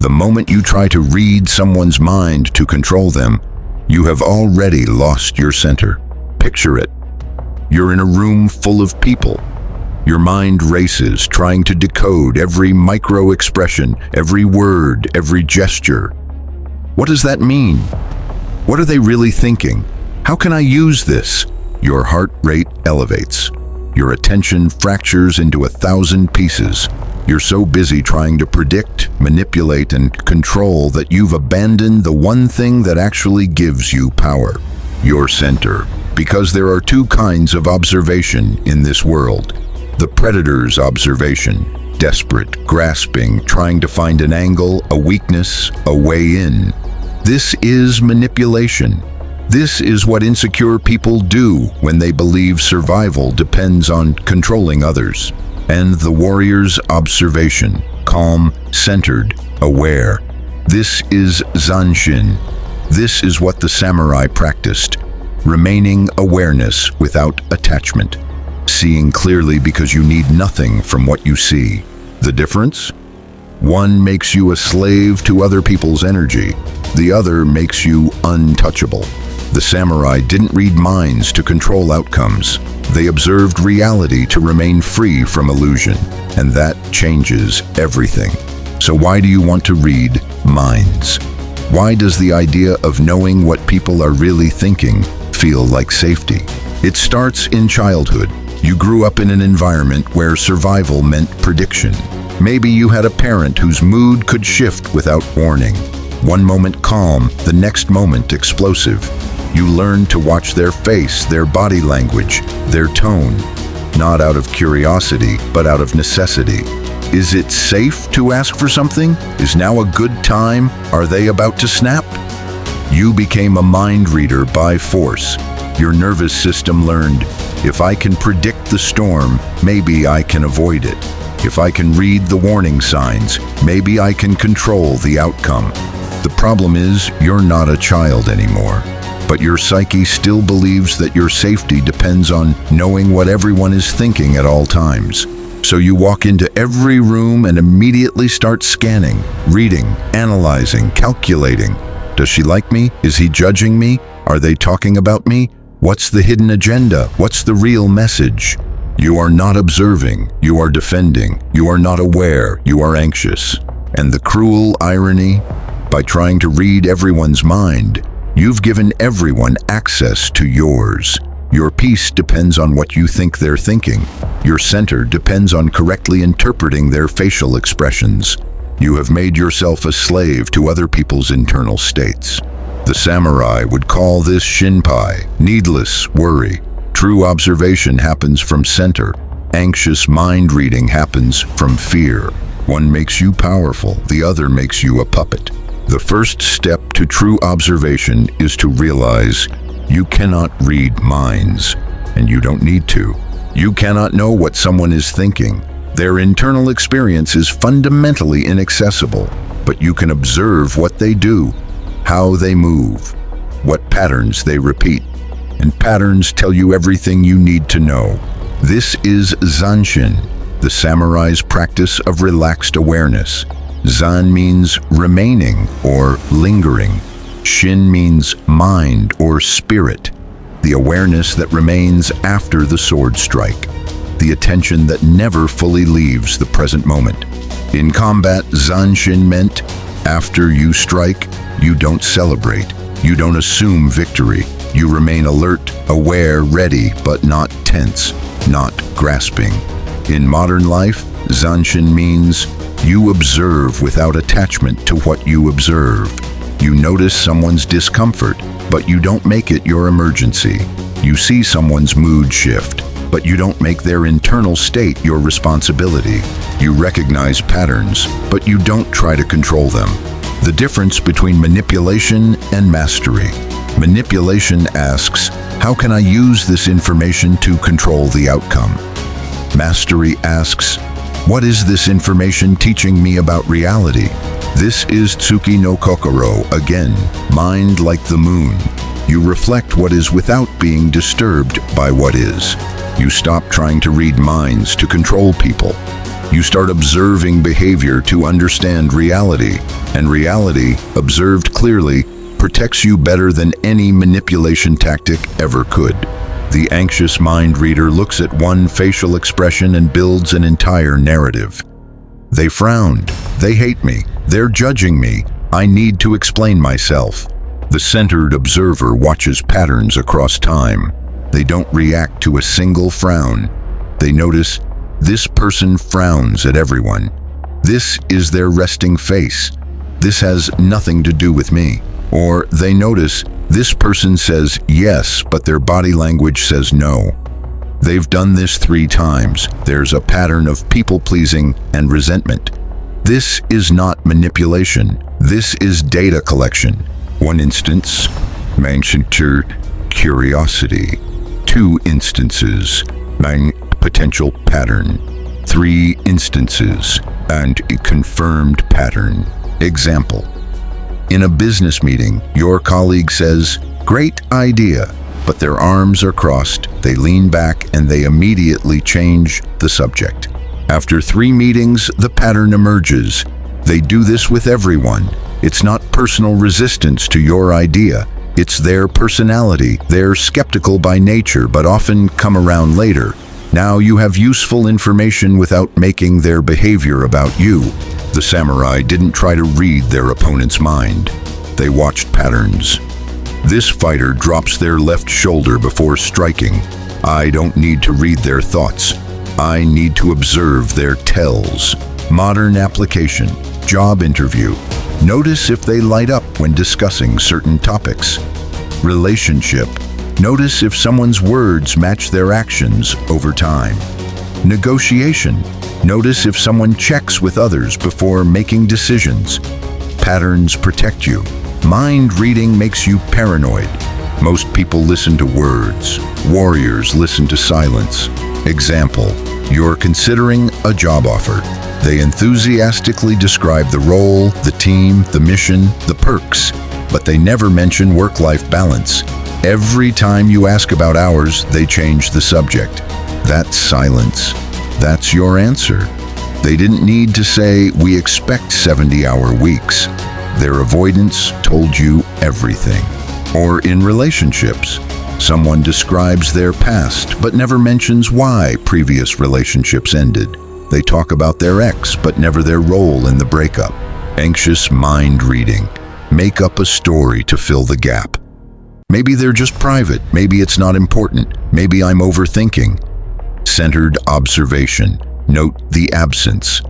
The moment you try to read someone's mind to control them, you have already lost your center. Picture it. You're in a room full of people. Your mind races, trying to decode every micro-expression, every word, every gesture. What does that mean? What are they really thinking? How can I use this? Your heart rate elevates. Your attention fractures into 1,000 pieces. You're so busy trying to predict, manipulate, and control that you've abandoned the one thing that actually gives you power: your center. Because there are two kinds of observation in this world. The predator's observation, desperate, grasping, trying to find an angle, a weakness, a way in. This is manipulation. This is what insecure people do when they believe survival depends on controlling others. And the warrior's observation, calm, centered, aware. This is Zanshin. This is what the samurai practiced. Remaining awareness without attachment. Seeing clearly because you need nothing from what you see. The difference? One makes you a slave to other people's energy. The other makes you untouchable. The samurai didn't read minds to control outcomes. They observed reality to remain free from illusion. And that changes everything. So why do you want to read minds? Why does the idea of knowing what people are really thinking feel like safety? It starts in childhood. You grew up in an environment where survival meant prediction. Maybe you had a parent whose mood could shift without warning. One moment calm, the next moment explosive. You learned to watch their face, their body language, their tone. Not out of curiosity, but out of necessity. Is it safe to ask for something? Is now a good time? Are they about to snap? You became a mind reader by force. Your nervous system learned, if I can predict the storm, maybe I can avoid it. If I can read the warning signs, maybe I can control the outcome. The problem is, you're not a child anymore. But your psyche still believes that your safety depends on knowing what everyone is thinking at all times. So you walk into every room and immediately start scanning, reading, analyzing, calculating. Does she like me? Is he judging me? Are they talking about me? What's the hidden agenda? What's the real message? You are not observing. You are defending. You are not aware. You are anxious. And the cruel irony, by trying to read everyone's mind, you've given everyone access to yours. Your peace depends on what you think they're thinking. Your center depends on correctly interpreting their facial expressions. You have made yourself a slave to other people's internal states. The samurai would call this shinpai, needless worry. True observation happens from center. Anxious mind reading happens from fear. One makes you powerful, the other makes you a puppet. The first step to true observation is to realize you cannot read minds, and you don't need to. You cannot know what someone is thinking. Their internal experience is fundamentally inaccessible, but you can observe what they do, how they move, what patterns they repeat. And patterns tell you everything you need to know. This is Zanshin, the samurai's practice of relaxed awareness. Zan means remaining or lingering. Shin means mind or spirit, the awareness that remains after the sword strike, the attention that never fully leaves the present moment. In combat, Zanshin meant, after you strike, you don't celebrate, you don't assume victory, you remain alert, aware, ready, but not tense, not grasping. In modern life, Zanshin means you observe without attachment to what you observe. You notice someone's discomfort, but you don't make it your emergency. You see someone's mood shift, but you don't make their internal state your responsibility. You recognize patterns, but you don't try to control them. The difference between manipulation and mastery. Manipulation asks, how can I use this information to control the outcome? Mastery asks, what is this information teaching me about reality? This is Tsuki no Kokoro, again, mind like the moon. You reflect what is without being disturbed by what is. You stop trying to read minds to control people. You start observing behavior to understand reality, and reality, observed clearly, protects you better than any manipulation tactic ever could. The anxious mind reader looks at one facial expression and builds an entire narrative. They frowned. They hate me. They're judging me. I need to explain myself. The centered observer watches patterns across time. They don't react to a single frown. They notice, this person frowns at everyone. This is their resting face. This has nothing to do with me. Or they notice, this person says yes, but their body language says no. They've done this 3 times. There's a pattern of people-pleasing and resentment. This is not manipulation. This is data collection. One instance, manufactured curiosity. 2 instances, potential pattern. 3 instances, and a confirmed pattern. Example. In a business meeting, your colleague says, "Great idea," but their arms are crossed, they lean back, and they immediately change the subject. After 3 meetings, the pattern emerges. They do this with everyone. It's not personal resistance to your idea. It's their personality. They're skeptical by nature, but often come around later. Now you have useful information without making their behavior about you. The samurai didn't try to read their opponent's mind. They watched patterns. This fighter drops their left shoulder before striking. I don't need to read their thoughts. I need to observe their tells. Modern application, job interview. Notice if they light up when discussing certain topics. Relationship. Notice if someone's words match their actions over time. Negotiation. Notice if someone checks with others before making decisions. Patterns protect you. Mind reading makes you paranoid. Most people listen to words. Warriors listen to silence. Example, you're considering a job offer. They enthusiastically describe the role, the team, the mission, the perks, but they never mention work-life balance. Every time you ask about hours, they change the subject. That's silence. That's your answer. They didn't need to say, we expect 70-hour weeks. Their avoidance told you everything. Or in relationships, someone describes their past but never mentions why previous relationships ended. They talk about their ex but never their role in the breakup. Anxious mind reading. Make up a story to fill the gap. Maybe they're just private. Maybe it's not important. Maybe I'm overthinking. Centered observation. Note the absence.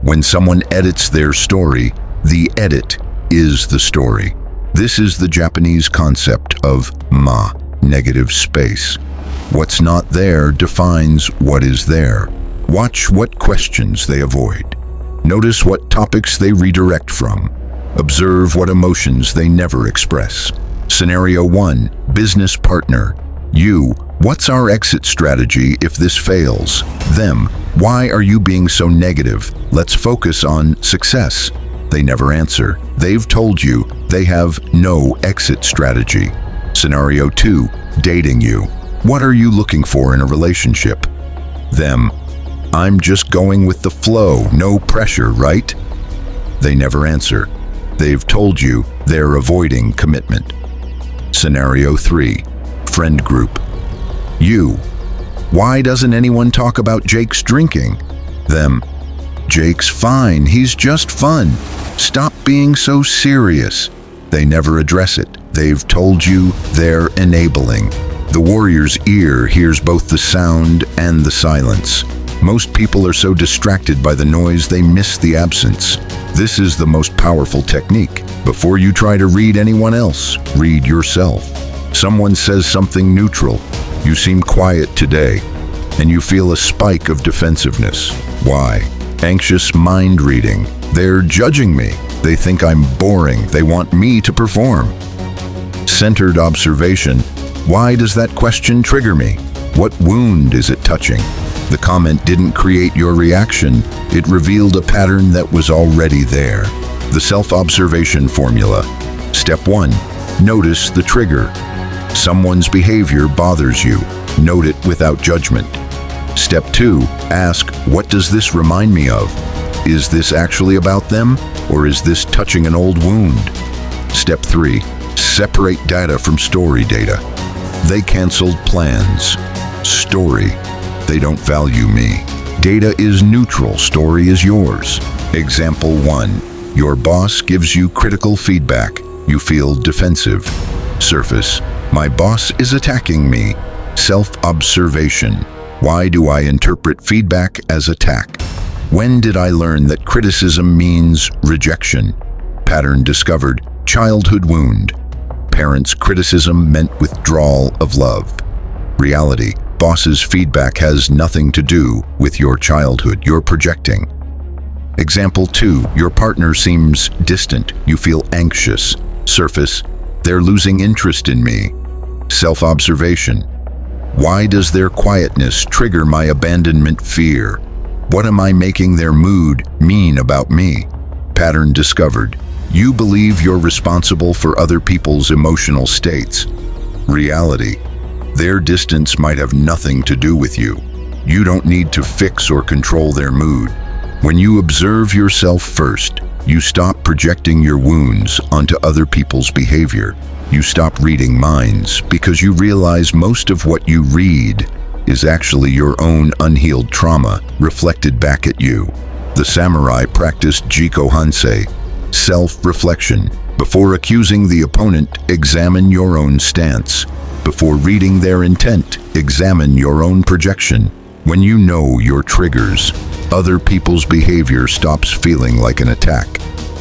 When someone edits their story, the edit is the story. This is the Japanese concept of ma, negative space. What's not there defines what is there. Watch what questions they avoid. Notice what topics they redirect from. Observe what emotions they never express. Scenario 1, business partner. You, what's our exit strategy if this fails? Them, why are you being so negative? Let's focus on success. They never answer. They've told you they have no exit strategy. Scenario 2, dating you. What are you looking for in a relationship? Them, I'm just going with the flow, no pressure, right? They never answer. They've told you they're avoiding commitment. Scenario 3, friend group. You, why doesn't anyone talk about Jake's drinking? Them, Jake's fine, he's just fun. Stop being so serious. They never address it. They've told you they're enabling. The warrior's ear hears both the sound and the silence. Most people are so distracted by the noise they miss the absence. This is the most powerful technique. Before you try to read anyone else, read yourself. Someone says something neutral. You seem quiet today, and you feel a spike of defensiveness. Why? Anxious mind reading. They're judging me. They think I'm boring. They want me to perform. Centered observation. Why does that question trigger me? What wound is it touching? The comment didn't create your reaction. It revealed a pattern that was already there. The self-observation formula. Step 1. Notice the trigger. Someone's behavior bothers you. Note it without judgment. Step 2, ask, what does this remind me of? Is this actually about them, or is this touching an old wound? Step 3, separate data from story data. They canceled plans. Story, they don't value me. Data is neutral, story is yours. Example 1, your boss gives you critical feedback. You feel defensive. Surface, my boss is attacking me. Self-observation, why do I interpret feedback as attack? When did I learn that criticism means rejection? Pattern discovered, childhood wound. Parents' criticism meant withdrawal of love. Reality, boss's feedback has nothing to do with your childhood, you're projecting. Example 2, your partner seems distant, you feel anxious. Surface, they're losing interest in me. Self-observation, why does their quietness trigger my abandonment fear? What am I making their mood mean about me? Pattern discovered, you believe you're responsible for other people's emotional states. Reality, their distance might have nothing to do with you. You don't need to fix or control their mood. When you observe yourself first, you stop projecting your wounds onto other people's behavior. You stop reading minds because you realize most of what you read is actually your own unhealed trauma reflected back at you. The samurai practiced Jiko Hansei, self-reflection. Before accusing the opponent, examine your own stance. Before reading their intent, examine your own projection. When you know your triggers, other people's behavior stops feeling like an attack.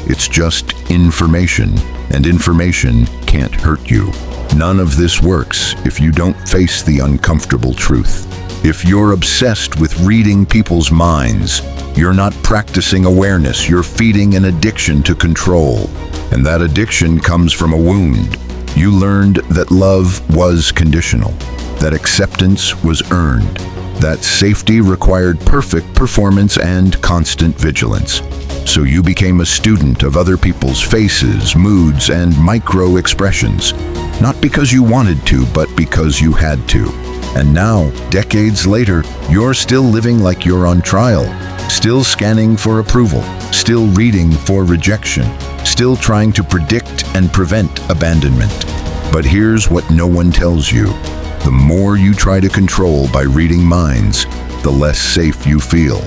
It's just information, and information can't hurt you. None of this works if you don't face the uncomfortable truth. If you're obsessed with reading people's minds, you're not practicing awareness, you're feeding an addiction to control. And that addiction comes from a wound. You learned that love was conditional, that acceptance was earned, that safety required perfect performance and constant vigilance. So you became a student of other people's faces, moods, and micro-expressions, not because you wanted to, but because you had to. And now, decades later, you're still living like you're on trial, still scanning for approval, still reading for rejection, still trying to predict and prevent abandonment. But here's what no one tells you. The more you try to control by reading minds, the less safe you feel.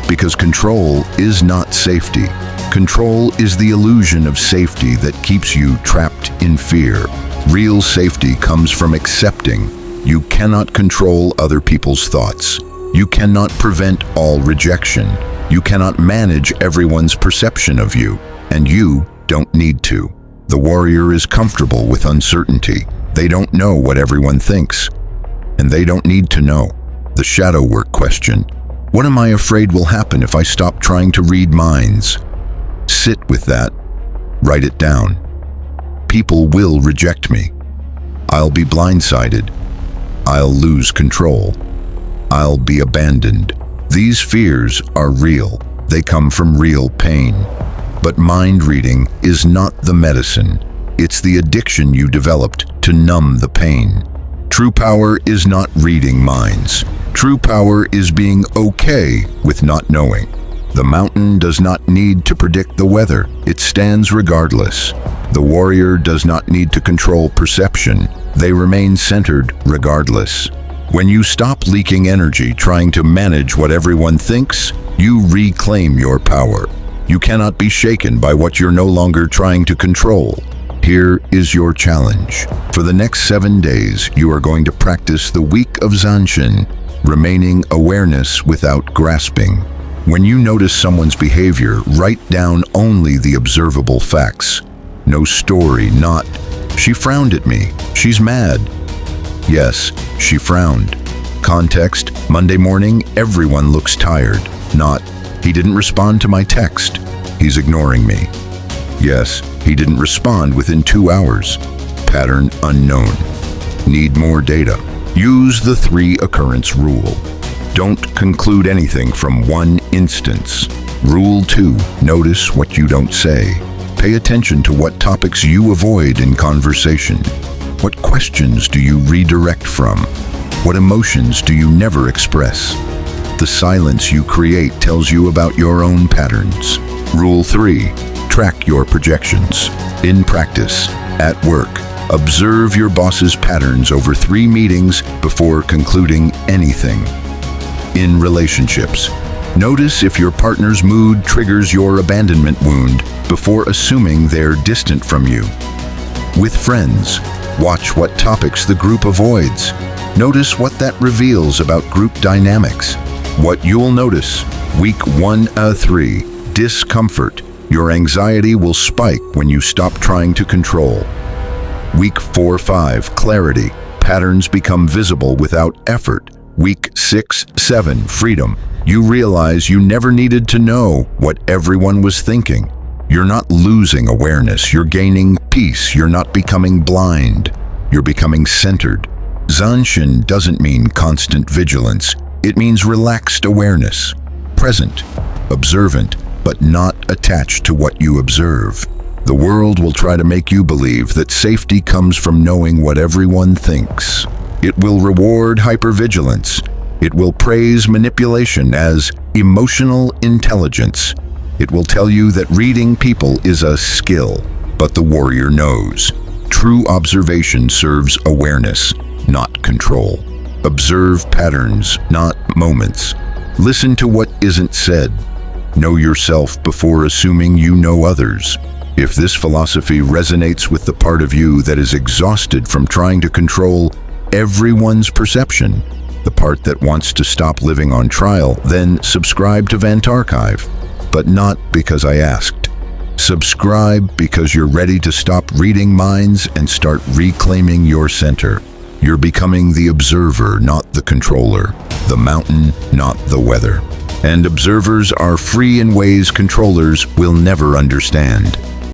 Because control is not safety. Control is the illusion of safety that keeps you trapped in fear. Real safety comes from accepting. You cannot control other people's thoughts. You cannot prevent all rejection. You cannot manage everyone's perception of you, and you don't need to. The warrior is comfortable with uncertainty. They don't know what everyone thinks, and they don't need to know. The shadow work question. What am I afraid will happen if I stop trying to read minds? Sit with that. Write it down. People will reject me. I'll be blindsided. I'll lose control. I'll be abandoned. These fears are real. They come from real pain. But mind reading is not the medicine. It's the addiction you developed to numb the pain. True power is not reading minds. True power is being okay with not knowing. The mountain does not need to predict the weather. It stands regardless. The warrior does not need to control perception. They remain centered regardless. When you stop leaking energy trying to manage what everyone thinks, you reclaim your power. You cannot be shaken by what you're no longer trying to control. Here is your challenge. For the next 7 days, you are going to practice the week of Zanshin, remaining awareness without grasping. When you notice someone's behavior, write down only the observable facts. No story, not, she frowned at me, she's mad. Yes, she frowned. Context, Monday morning, everyone looks tired. Not, he didn't respond to my text, he's ignoring me. Yes, he didn't respond within 2 hours. Pattern unknown. Need more data. Use the 3 occurrence rule. Don't conclude anything from one instance. Rule 2, notice what you don't say. Pay attention to what topics you avoid in conversation. What questions do you redirect from? What emotions do you never express? The silence you create tells you about your own patterns. Rule 3. Track your projections. In practice, at work, observe your boss's patterns over 3 meetings before concluding anything. In relationships, notice if your partner's mood triggers your abandonment wound before assuming they're distant from you. With friends, watch what topics the group avoids. Notice what that reveals about group dynamics. What you'll notice: week 1-3, discomfort. Your anxiety will spike when you stop trying to control. Week 4-5, clarity. Patterns become visible without effort. Week 6-7, freedom. You realize you never needed to know what everyone was thinking. You're not losing awareness, you're gaining peace. You're not becoming blind, you're becoming centered. Zanshin doesn't mean constant vigilance. It means relaxed awareness, present, observant, but not attached to what you observe. The world will try to make you believe that safety comes from knowing what everyone thinks. It will reward hypervigilance. It will praise manipulation as emotional intelligence. It will tell you that reading people is a skill, but the warrior knows. True observation serves awareness, not control. Observe patterns, not moments. Listen to what isn't said. Know yourself before assuming you know others. If this philosophy resonates with the part of you that is exhausted from trying to control everyone's perception, the part that wants to stop living on trial, then subscribe to Vent Archive. But not because I asked. Subscribe because you're ready to stop reading minds and start reclaiming your center. You're becoming the observer, not the controller. The mountain, not the weather. And observers are free in ways controllers will never understand.